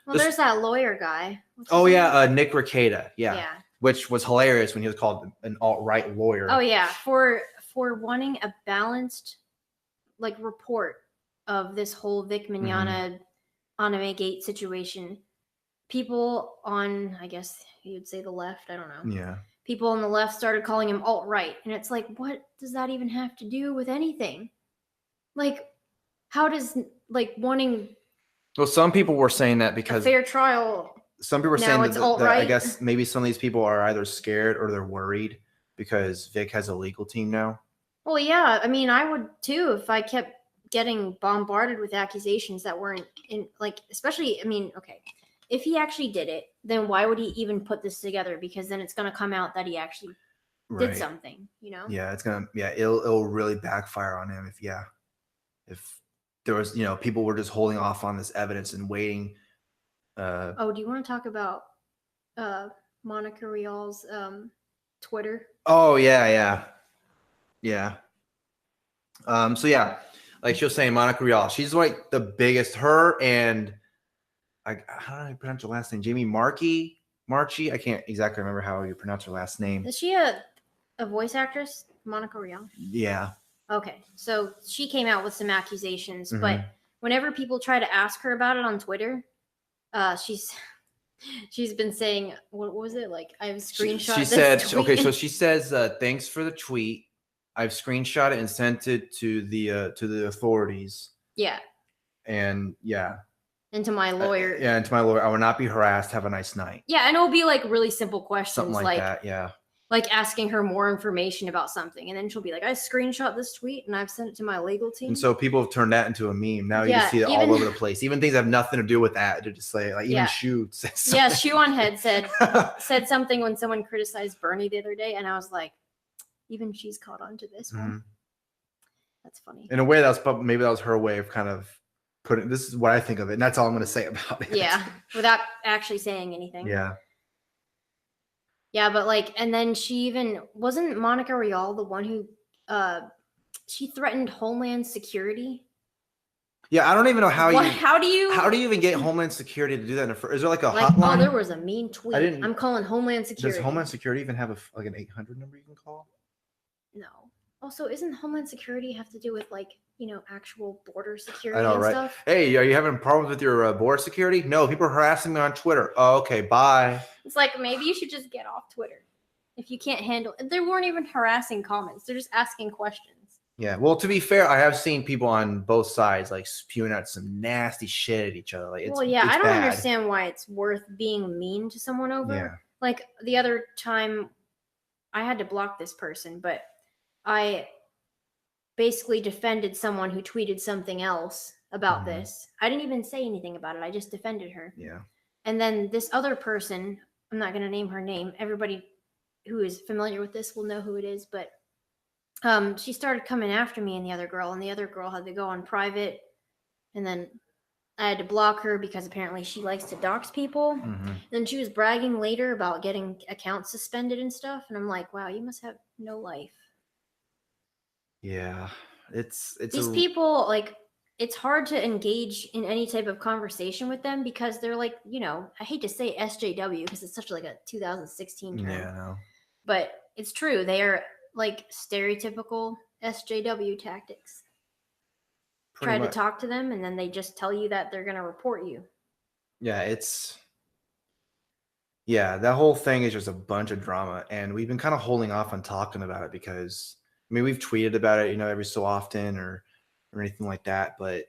Speaker 3: Well, there's that lawyer guy. What's his
Speaker 2: oh
Speaker 3: name?
Speaker 2: yeah, Nick Rekieta. Yeah.
Speaker 3: Yeah.
Speaker 2: Which was hilarious when he was called an alt-right lawyer.
Speaker 3: Oh yeah, for wanting a balanced like report of this whole Vic Mignogna anime gate situation. People on, I guess you'd say the left, I don't know.
Speaker 2: Yeah.
Speaker 3: People on the left started calling him alt-right, and it's like, what does that even have to do with anything? Like, how does like wanting
Speaker 2: Well, some people were saying that
Speaker 3: a
Speaker 2: because
Speaker 3: fair trial?
Speaker 2: some people were
Speaker 3: Now
Speaker 2: saying
Speaker 3: it's
Speaker 2: that I
Speaker 3: alt-right?
Speaker 2: guess maybe some of these people are either scared or they're worried because Vic has a legal team now.
Speaker 3: Well, yeah, I mean, I would too if I kept getting bombarded with accusations that weren't in, like, especially, I mean, okay, if he actually did it, then why would he even put this together? Because then it's going to come out that he actually did something, you know?
Speaker 2: Yeah, it'll really backfire on him if there was, you know, people were just holding off on this evidence and waiting.
Speaker 3: Oh, do you want to talk about Monica Rial's Twitter?
Speaker 2: Oh yeah. So yeah, like she was saying, Monica Rial, she's like the biggest. Her and how do I pronounce her last name? Jamie Marchi. I can't exactly remember how you pronounce her last name.
Speaker 3: Is she a voice actress, Monica Rial?
Speaker 2: Yeah.
Speaker 3: Okay, so she came out with some accusations,
Speaker 2: Mhm.
Speaker 3: but whenever people try to ask her about it on Twitter, she's been saying, what was it, like, I've screenshot
Speaker 2: She
Speaker 3: this
Speaker 2: said,
Speaker 3: tweet.
Speaker 2: okay, so she says, thanks for the tweet. I've screenshot it and sent it to the authorities.
Speaker 3: Yeah,
Speaker 2: And yeah.
Speaker 3: and to my lawyer.
Speaker 2: Yeah, and to my lawyer, I will not be harassed. Have a nice night.
Speaker 3: Yeah, and it'll be like really simple questions,
Speaker 2: Something like that, yeah.
Speaker 3: Like asking her more information about something, and then she'll be like, I screenshot this tweet and I've sent it to my legal team.
Speaker 2: And so people have turned that into a meme. Now you
Speaker 3: Yeah,
Speaker 2: just see it all
Speaker 3: even-
Speaker 2: over the place. Even things that have nothing to do with that. To just say, like, even
Speaker 3: Yeah.
Speaker 2: Shoe says something.
Speaker 3: Yeah, Shoe on Head said something when someone criticized Bernie the other day, and I was like, even she's caught on to this one.
Speaker 2: Mhm.
Speaker 3: That's funny.
Speaker 2: In a way, maybe that was her way of kind of putting. This is what I think of it, and that's all I'm going to say about it.
Speaker 3: Yeah, without actually saying anything.
Speaker 2: Yeah.
Speaker 3: Yeah, but like, and then she even wasn't Monica Rial the one who she threatened Homeland Security.
Speaker 2: Yeah, I don't even know how
Speaker 3: How do you
Speaker 2: even get Homeland Security to do that? Is there like a
Speaker 3: like?
Speaker 2: hotline?
Speaker 3: Oh, there was a mean tweet.
Speaker 2: didn't-
Speaker 3: I'm calling Homeland Security.
Speaker 2: Does Homeland Security even have like an 800 number you can call?
Speaker 3: No. Also, isn't Homeland Security have to do with like, you know, actual border security
Speaker 2: I know,
Speaker 3: and
Speaker 2: right?
Speaker 3: stuff?
Speaker 2: Hey, are you having problems with your border security? No, people are harassing me on Twitter. Oh, okay, bye.
Speaker 3: It's like, maybe you should just get off Twitter if you can't handle. They weren't even harassing comments; they're just asking questions.
Speaker 2: Yeah. Well, to be fair, I have seen people on both sides like spewing out some nasty shit at each other. Like,
Speaker 3: Well, yeah,
Speaker 2: it's
Speaker 3: I don't
Speaker 2: bad.
Speaker 3: understand why it's worth being mean to someone over.
Speaker 2: Yeah.
Speaker 3: Like the other time, I had to block this person, but I basically defended someone who tweeted something else about this. I didn't even say anything about it. I just defended her.
Speaker 2: Yeah.
Speaker 3: And then this other person, I'm not going to name her name. Everybody who is familiar with this will know who it is, but she started coming after me and the other girl had to go on private, and then I had to block her because apparently she likes to dox people.
Speaker 2: Mhm.
Speaker 3: Then she was bragging later about getting accounts suspended and stuff, and I'm like, wow, you must have no life.
Speaker 2: Yeah. It's
Speaker 3: These people, like, it's hard to engage in any type of conversation with them because they're like, I hate to say SJW because it's such like a 2016 term.
Speaker 2: Yeah, no.
Speaker 3: But it's true. They are like stereotypical SJW tactics.
Speaker 2: Pretty
Speaker 3: Try
Speaker 2: much.
Speaker 3: to talk to them and then they just tell you that they're going to report you.
Speaker 2: Yeah, that whole thing is just a bunch of drama, and we've been kind of holding off on talking about it because we've tweeted about it, every so often or anything like that, but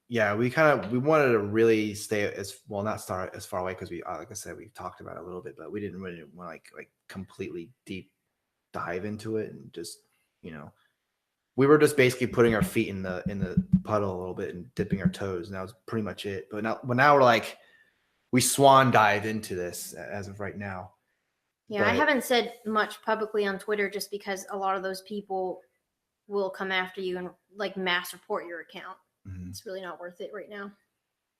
Speaker 2: yeah, we wanted to really stay not start as far away because we, like I said, we talked about it a little bit, but we didn't really want to like completely deep dive into it, and just we were just basically putting our feet in the puddle a little bit and dipping our toes, and that was pretty much it. But now we're like, we swan dive into this as of right now.
Speaker 3: Yeah, I haven't said much publicly on Twitter just because a lot of those people will come after you and like mass report your account. Mm-hmm. It's really not worth it right now.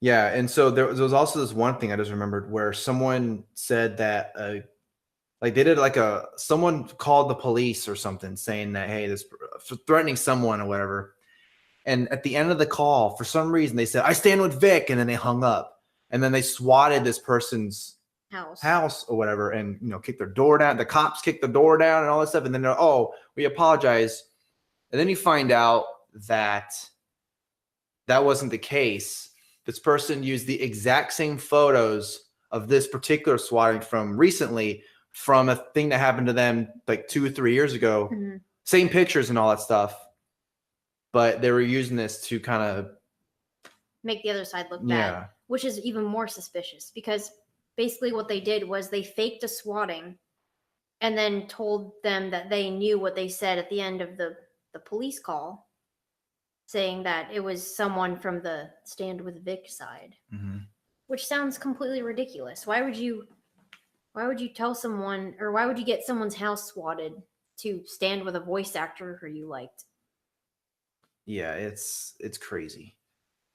Speaker 2: Yeah, and so there was also this one thing I just remembered where someone said that like they did someone called the police or something saying that, hey, this threatening someone or whatever. And at the end of the call, for some reason, they said, I stand with Vic. And then they hung up. And then they swatted this person's house or whatever and, kicked their door down. The cops kicked the door down and all this stuff. And then they're, oh, we apologize. And then you find out that that wasn't the case. This person used the exact same photos of this particular swatting from recently, from a thing that happened to them like 2 or 3 years ago. Mm-hmm. Same pictures and all that stuff. But they were using this to kind of
Speaker 3: make the other side look bad, which is even more suspicious because basically what they did was they faked a swatting and then told them that they knew what they said at the end of the police call, saying that it was someone from the Stand with Vic side, mm-hmm. which sounds completely ridiculous. Why would you tell someone, or why would you get someone's house swatted to stand with a voice actor who you liked?
Speaker 2: Yeah, it's crazy.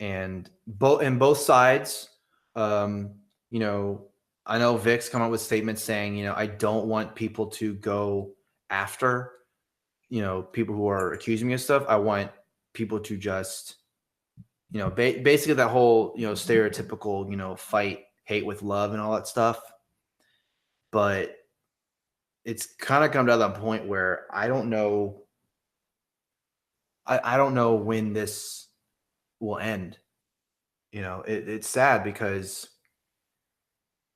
Speaker 2: And both sides, I know Vic's come up with statements saying, I don't want people to go after, people who are accusing me of stuff. I want people to just, basically that whole, stereotypical, fight hate with love and all that stuff. But it's kind of come to that point where I don't know. I don't know when this will end. It's sad because,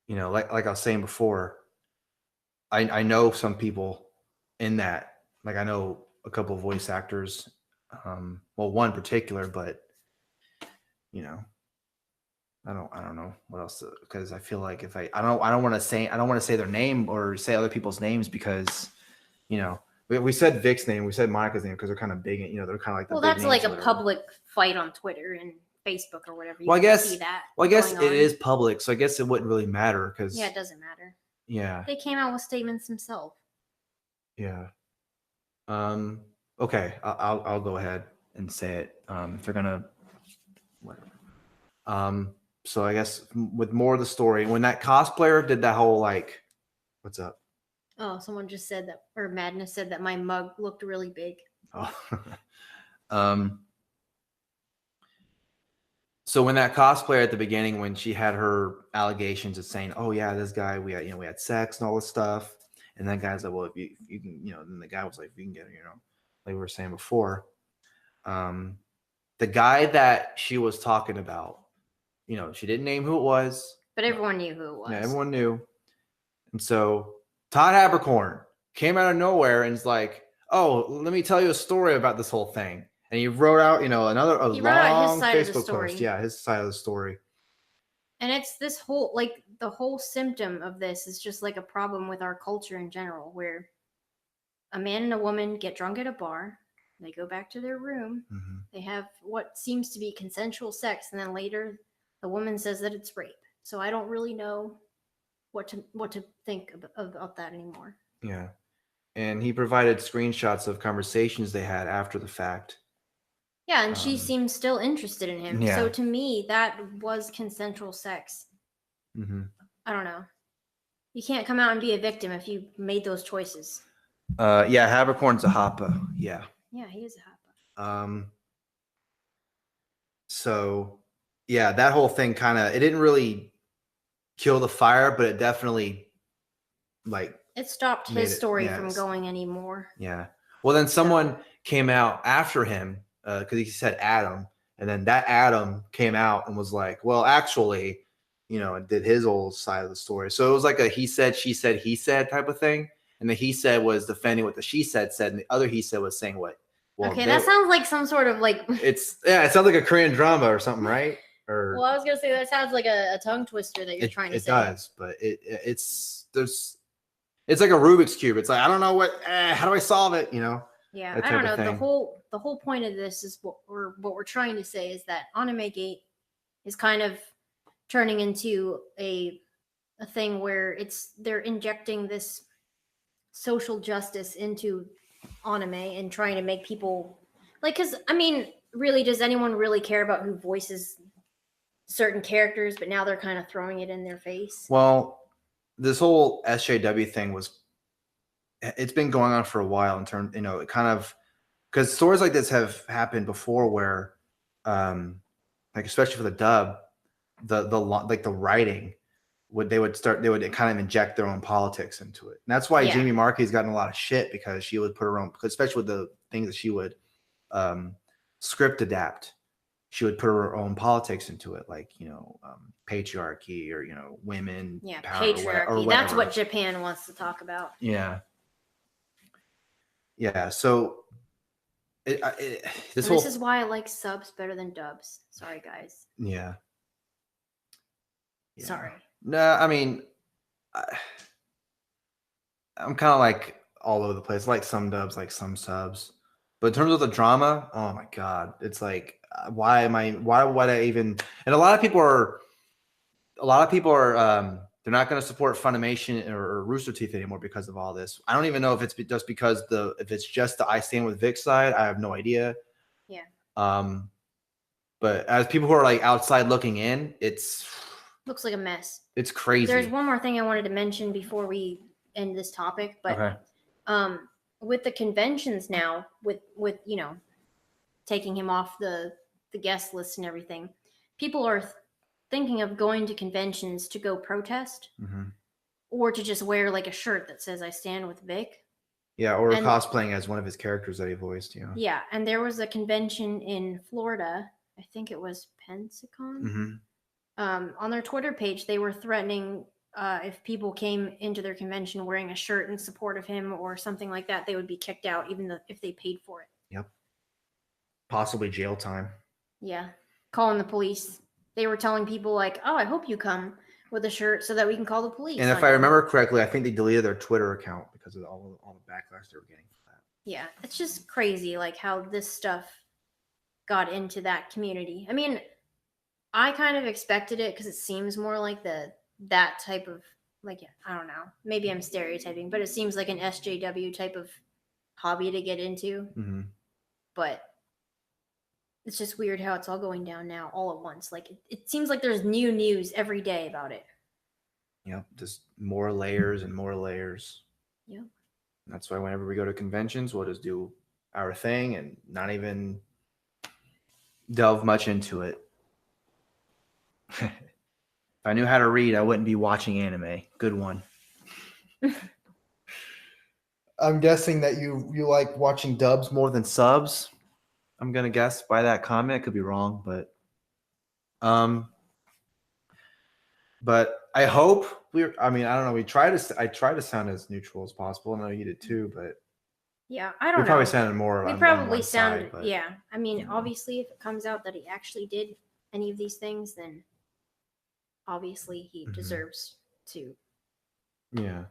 Speaker 2: like I was saying before, I know some people in that, like I know a couple of voice actors, one particular, but I don't know what else, because I feel like if I don't want to say their name or say other people's names because, we said Vic's name, we said Monica's name because they're kind of big, they're kind of like the big
Speaker 3: that's
Speaker 2: names
Speaker 3: like a public fight on Twitter and Facebook or whatever.
Speaker 2: I guess it is public, so I guess it wouldn't really matter because
Speaker 3: it doesn't matter.
Speaker 2: Yeah,
Speaker 3: they came out with statements themselves.
Speaker 2: Yeah. Okay, I'll go ahead and say it. If they're gonna, whatever. So I guess with more of the story, when that cosplayer did that whole like, what's up?
Speaker 3: Oh, someone just said that, or Madness said that my mug looked really big.
Speaker 2: Oh. So when that cosplayer at the beginning, when she had her allegations of saying, "Oh yeah, this guy, we had sex and all this stuff," and that guy's like, "Well, if you can, then the guy was like, if you can get it, like we were saying before." The guy that she was talking about, she didn't name who it was,
Speaker 3: but everyone knew who it was.
Speaker 2: Yeah, everyone knew. And so Todd Habercorn came out of nowhere and is like, oh, let me tell you a story about this whole thing. And he wrote out,
Speaker 3: He wrote out his
Speaker 2: long
Speaker 3: side of the
Speaker 2: Facebook
Speaker 3: story.
Speaker 2: post. Yeah, his side of the story.
Speaker 3: And it's this whole, like, the whole symptom of this is just like a problem with our culture in general, where a man and a woman get drunk at a bar, they go back to their room,
Speaker 2: Mm-hmm.
Speaker 3: they have what seems to be consensual sex, and then later the woman says that it's rape. So I don't really know what to think about that anymore.
Speaker 2: Yeah. And he provided screenshots of conversations they had after the fact.
Speaker 3: Yeah, and she seems still interested in him.
Speaker 2: Yeah.
Speaker 3: So to me, that was consensual sex.
Speaker 2: Mm-hmm.
Speaker 3: I don't know. You can't come out and be a victim if you made those choices.
Speaker 2: Yeah, Habercorn's a hoppa. Yeah.
Speaker 3: Yeah, he is a hoppa.
Speaker 2: So yeah, that whole thing it didn't really kill the fire, but it definitely
Speaker 3: It stopped
Speaker 2: made
Speaker 3: his
Speaker 2: it-
Speaker 3: story
Speaker 2: yeah,
Speaker 3: from
Speaker 2: it's-
Speaker 3: going anymore.
Speaker 2: yeah. Well, then someone came out after him because he said Adam, and then that Adam came out and was like, well, actually, and did his old side of the story. So it was like a he said, she said, he said type of thing. And the he said was defending what the she said, and the other he said was saying what. Well,
Speaker 3: Okay, that sounds like some sort of like.
Speaker 2: it sounds like a Korean drama or something, right? Or
Speaker 3: Well, I was gonna say that sounds like a tongue twister that you're trying to say.
Speaker 2: It does, but it's like a Rubik's cube. It's like I don't know how do I solve it?
Speaker 3: Yeah,
Speaker 2: that
Speaker 3: I don't
Speaker 2: type
Speaker 3: know.
Speaker 2: of thing.
Speaker 3: The whole point of this is what we're trying to say is that Anime Gate is kind of turning into a thing where they're injecting this social justice into anime and trying to make people because I mean, really, does anyone really care about who voices certain characters? But now they're kind of throwing it in their face.
Speaker 2: Well, this whole SJW thing it's been going on for a while in terms, it kind of because stories like this have happened before where, especially for the dub, the writing they would kind of inject their own politics into it. And that's why Jamie Markey's gotten a lot of shit because she would put her own, especially with the things that she would script adapt. She would put her own politics into it, like patriarchy or women, power,
Speaker 3: patriarchy.
Speaker 2: or
Speaker 3: That's what Japan wants to talk about.
Speaker 2: Yeah. So this
Speaker 3: is why I like subs better than dubs. Sorry, guys.
Speaker 2: Yeah.
Speaker 3: Sorry.
Speaker 2: No, I mean, I'm kind of like all over the place. Like some dubs, like some subs. But in terms of the drama, oh my god, it's like, why would I even? And a lot of people are, they're not going to support Funimation or Rooster Teeth anymore because of all this. I don't even know if it's just because if it's just the I Stand with Vic side. I have no idea.
Speaker 3: Yeah.
Speaker 2: But as people who are like outside looking in,
Speaker 3: looks like a mess.
Speaker 2: It's crazy.
Speaker 3: There's one more thing I wanted to mention before we end this topic, but
Speaker 2: okay.
Speaker 3: With the conventions now, with taking him off the guest list and everything, people are thinking of going to conventions to go protest, or to just wear like a shirt that says "I stand with Vic."
Speaker 2: Yeah, or cosplaying as one of his characters that he voiced.
Speaker 3: Yeah, and there was a convention in Florida. I think it was Pensacon. On their Twitter page, they were threatening if people came into their convention wearing a shirt in support of him or something like that, they would be kicked out, even if they paid for it.
Speaker 2: Yep. Possibly jail time.
Speaker 3: Yeah. Calling the police. They were telling people like, oh, I hope you come with a shirt so that we can call the police.
Speaker 2: And if I remember correctly, I think they deleted their Twitter account because of all the backlash they were getting for that.
Speaker 3: Yeah. It's just crazy, like how this stuff got into that community. I mean, I kind of expected it because it seems more like that type of, like, I don't know, maybe I'm stereotyping, but it seems like an SJW type of hobby to get into. But it's just weird how it's all going down now all at once. Like it seems like there's new news every day about it.
Speaker 2: Yep, just more layers and more layers.
Speaker 3: Yep.
Speaker 2: That's why whenever we go to conventions, we'll just do our thing and not even delve much into it. If I knew how to read, I wouldn't be watching anime. Good one. I'm guessing that you like watching dubs more than subs. I'm gonna guess by that comment. I could be wrong, but I hope I don't know. I try to sound as neutral as possible. I know you did too, but
Speaker 3: Yeah, I don't
Speaker 2: We
Speaker 3: know.
Speaker 2: probably sounded more.
Speaker 3: We
Speaker 2: on
Speaker 3: probably
Speaker 2: one
Speaker 3: sound,
Speaker 2: side, but,
Speaker 3: yeah. I mean,
Speaker 2: you know.
Speaker 3: obviously, if it comes out that he actually did any of these things, then obviously he
Speaker 2: Mhm.
Speaker 3: deserves to
Speaker 2: Yeah,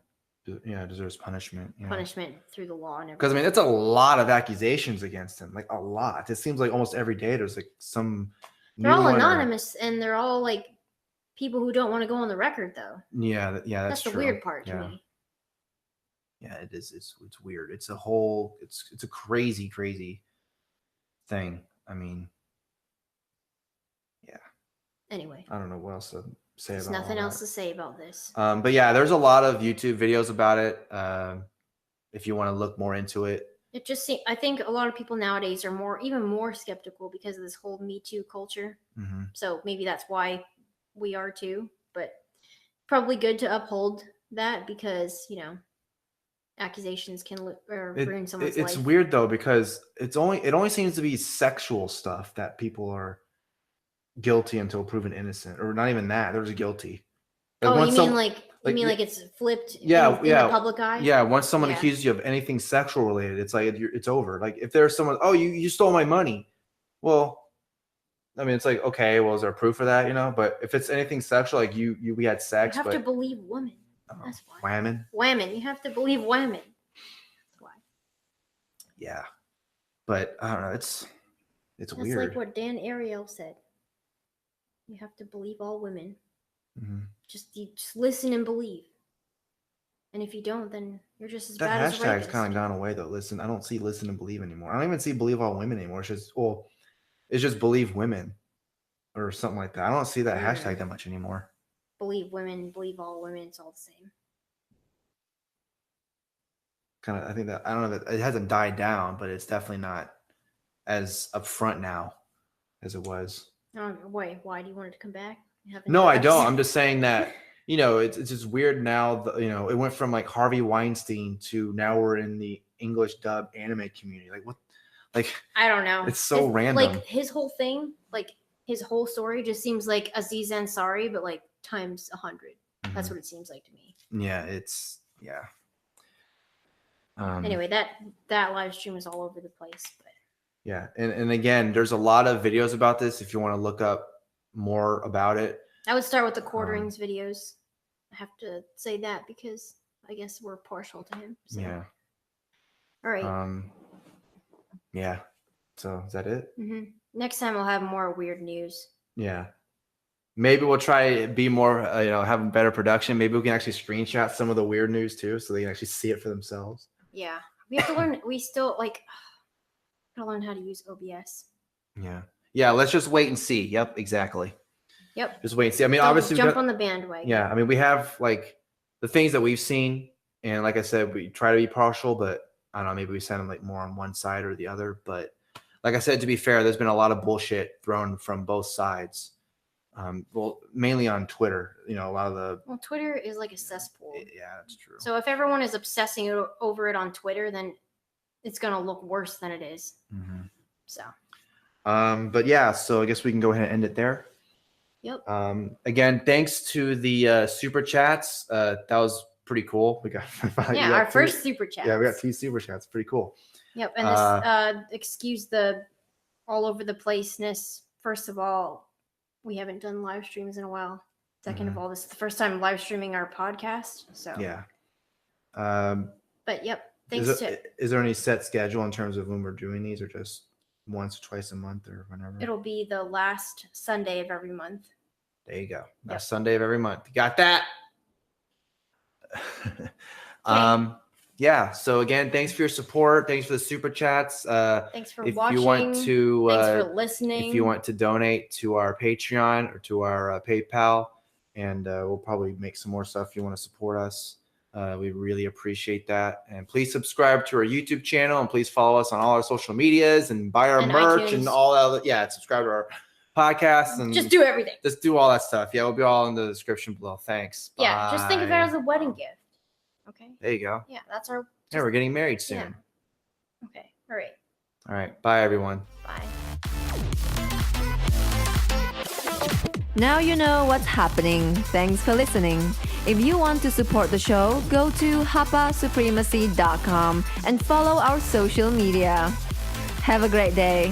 Speaker 2: deserves punishment. Yeah.
Speaker 3: punishment through the law and
Speaker 2: Because I
Speaker 3: everything.
Speaker 2: mean, that's a lot of accusations against him, like a lot. It seems like almost every day there's like some.
Speaker 3: They're
Speaker 2: new
Speaker 3: all
Speaker 2: one or-
Speaker 3: anonymous, and they're all like people who don't want to go on the record, though.
Speaker 2: Yeah,
Speaker 3: That's the
Speaker 2: true.
Speaker 3: weird part to
Speaker 2: Yeah.
Speaker 3: me.
Speaker 2: Yeah, it is. It's weird. It's a whole. It's a crazy thing. I mean, yeah.
Speaker 3: Anyway,
Speaker 2: I don't know what else to say
Speaker 3: there's
Speaker 2: about
Speaker 3: nothing
Speaker 2: all
Speaker 3: else to say about this.
Speaker 2: that. But yeah, there's a lot of YouTube videos about it. If you want to look more into it.
Speaker 3: It just seems, I think a lot of people nowadays are even more skeptical because of this whole Me Too culture.
Speaker 2: Mm-hmm.
Speaker 3: So maybe that's why we are too. But probably good to uphold that because accusations can ruin someone's life.
Speaker 2: It's weird though because it only seems to be sexual stuff that people are guilty until proven innocent, or not even that. They're just guilty.
Speaker 3: Like you mean like it's flipped in the public eye?
Speaker 2: Yeah, once someone accuses you of anything sexual related, it's like it's over. Like if there's someone, oh, you stole my money. Well, I mean, it's like, okay, well, is there proof for that? But if it's anything sexual, like we had sex.
Speaker 3: You have to believe women. That's why. Women. You have to believe women. That's why.
Speaker 2: Yeah. But I don't know. It's weird.
Speaker 3: That's like what Dan Ariel said. You have to believe all women.
Speaker 2: Mm-hmm.
Speaker 3: Just listen and believe. And if you don't, then you're just as bad as a rapist.
Speaker 2: That hashtag's kind of gone away though. Listen, I don't see listen and believe anymore. I don't even see believe all women anymore. It's just believe women or something like that. I don't see that hashtag that much anymore.
Speaker 3: Believe women, believe all women. It's all the same.
Speaker 2: Kind of, I think that, I don't know that it hasn't died down, but it's definitely not as upfront now as it was.
Speaker 3: Why do you want it to come back?
Speaker 2: No, I don't. I'm just saying that, it's just weird now. It went from like Harvey Weinstein to now we're in the English dub anime community. Like what? Like
Speaker 3: I don't know.
Speaker 2: It's so random.
Speaker 3: Like his whole thing, like his whole story just seems like Aziz Ansari, but like times 100. Mm-hmm. That's what it seems like to me.
Speaker 2: Yeah,
Speaker 3: anyway, that live stream is all over the place. But
Speaker 2: yeah, and again, there's a lot of videos about this if you want to look up more about it.
Speaker 3: I would start with the Quarterings videos. I have to say that because I guess we're partial to him. So.
Speaker 2: Yeah.
Speaker 3: All right.
Speaker 2: Yeah. So is that it?
Speaker 3: Mm-hmm. Next time we'll have more weird news.
Speaker 2: Yeah. Maybe we'll try to be more, have a better production. Maybe we can actually screenshot some of the weird news too, so they can actually see it for themselves.
Speaker 3: Yeah. We have to learn. We still gotta learn how to use OBS.
Speaker 2: Yeah. Yeah. Let's just wait and see. Yep. Exactly.
Speaker 3: Yep.
Speaker 2: Just wait and see. I mean,
Speaker 3: Don't
Speaker 2: obviously,
Speaker 3: jump on the bandwagon.
Speaker 2: Yeah. I mean, we have like the things that we've seen, and like I said, we try to be partial, but I don't know. Maybe we send them like more on one side or the other. But like I said, to be fair, there's been a lot of bullshit thrown from both sides. Well, mainly on Twitter. A lot of the.
Speaker 3: Well, Twitter is like a cesspool.
Speaker 2: Yeah, that's true.
Speaker 3: So if everyone is obsessing over it on Twitter, then it's gonna look worse than it is.
Speaker 2: Mm-hmm.
Speaker 3: So.
Speaker 2: But yeah, so I guess we can go ahead and end it there.
Speaker 3: Yep.
Speaker 2: Again, thanks to the super chats. That was pretty cool. We got
Speaker 3: our first super chat.
Speaker 2: Yeah, we got 2 super chats. Pretty cool.
Speaker 3: Yep. And this excuse the all over the placeness. First of all, we haven't done live streams in a while. Second of all, this is the first time live streaming our podcast. So
Speaker 2: yeah.
Speaker 3: But yep.
Speaker 2: Is there any set schedule in terms of when we're doing these, or just once or twice a month or whenever?
Speaker 3: It'll be the last Sunday of every month.
Speaker 2: There you go. Last Sunday of every month. You got that? Yeah. So again, thanks for your support. Thanks for the super chats.
Speaker 3: Thanks for watching. Thanks for listening.
Speaker 2: If you want to donate to our Patreon or to our PayPal, and we'll probably make some more stuff if you want to support us. We really appreciate that. And please subscribe to our YouTube channel, and please follow us on all our social medias and buy our merch
Speaker 3: iTunes.
Speaker 2: And all that. Yeah, subscribe to our podcast and
Speaker 3: just do everything.
Speaker 2: Just do all that stuff. Yeah, we'll be all in the description below. Thanks.
Speaker 3: Yeah, just think of it as a wedding gift. Okay.
Speaker 2: There you go.
Speaker 3: Yeah, that's our.
Speaker 2: Yeah, we're getting married soon.
Speaker 3: Yeah. Okay. All right.
Speaker 2: All right. Bye, everyone.
Speaker 3: Bye.
Speaker 1: Now you know what's happening. Thanks for listening. If you want to support the show, go to hapasupremacy.com and follow our social media. Have a great day.